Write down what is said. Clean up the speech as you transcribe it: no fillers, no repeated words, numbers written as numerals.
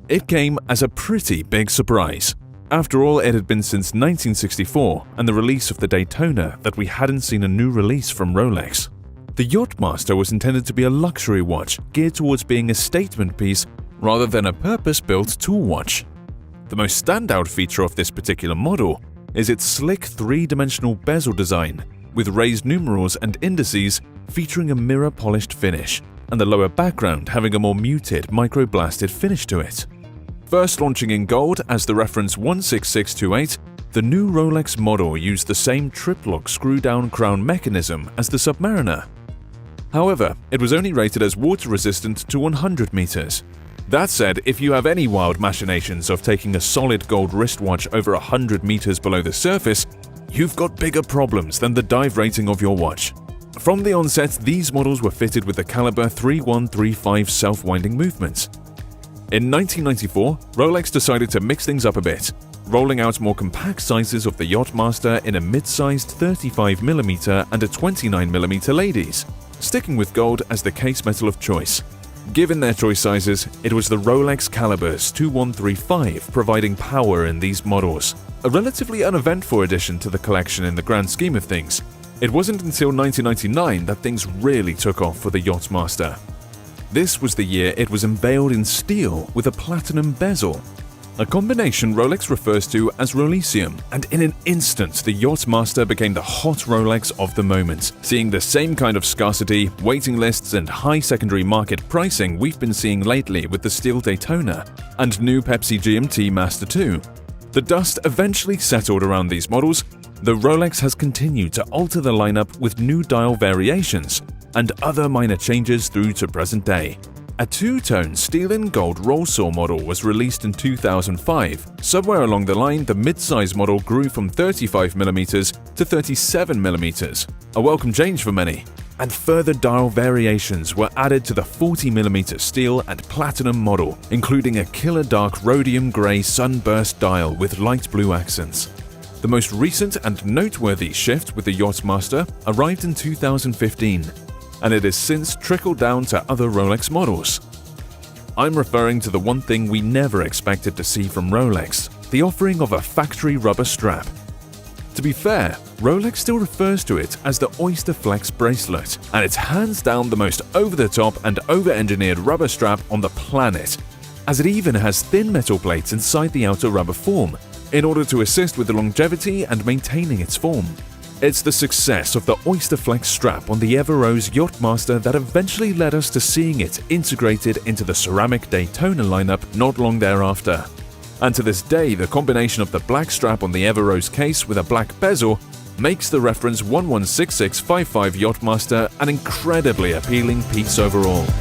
It came as a pretty big surprise. After all, it had been since 1964 and the release of the Daytona that we hadn't seen a new release from Rolex. The Yacht-Master was intended to be a luxury watch geared towards being a statement piece rather than a purpose-built tool watch. The most standout feature of this particular model is its slick three-dimensional bezel design, with raised numerals and indices featuring a mirror-polished finish, and the lower background having a more muted micro-blasted finish to it. First launching in gold as the reference 16628, the new Rolex model used the same triplock screw-down crown mechanism as the Submariner. However, it was only rated as water-resistant to 100 meters. That said, if you have any wild machinations of taking a solid gold wristwatch over 100 meters below the surface, you've got bigger problems than the dive rating of your watch. From the onset, these models were fitted with the caliber 3135 self-winding movements. In 1994, Rolex decided to mix things up a bit, rolling out more compact sizes of the Yacht-Master in a mid-sized 35mm and a 29mm ladies, sticking with gold as the case metal of choice. Given their choice sizes, it was the Rolex Calibers 2135 providing power in these models, a relatively uneventful addition to the collection in the grand scheme of things. It wasn't until 1999 that things really took off for the Yacht-Master. This was the year it was unveiled in steel with a platinum bezel, a combination Rolex refers to as Rolesium, and in an instant the Yacht-Master became the hot Rolex of the moment, seeing the same kind of scarcity, waiting lists and high secondary market pricing we've been seeing lately with the steel Daytona and new Pepsi GMT Master 2. The dust eventually settled around these models, though Rolex has continued to alter the lineup with new dial variations and other minor changes through to present day. A two-tone steel and gold roll saw model was released in 2005. Somewhere along the line, the mid-size model grew from 35mm to 37mm, a welcome change for many, and further dial variations were added to the 40mm steel and platinum model, including a killer dark rhodium grey sunburst dial with light blue accents. The most recent and noteworthy shift with the Yacht-Master arrived in 2015, and it has since trickled down to other Rolex models. I'm referring to the one thing we never expected to see from Rolex, the offering of a factory rubber strap. To be fair, Rolex still refers to it as the Oyster Flex bracelet, and it's hands down the most over-the-top and over-engineered rubber strap on the planet, as it even has thin metal plates inside the outer rubber form, in order to assist with the longevity and maintaining its form. It's the success of the Oyster Flex strap on the Ever-Rose Yacht-Master that eventually led us to seeing it integrated into the ceramic Daytona lineup not long thereafter. And to this day, the combination of the black strap on the Ever-Rose case with a black bezel makes the reference 116655 Yacht-Master an incredibly appealing piece overall.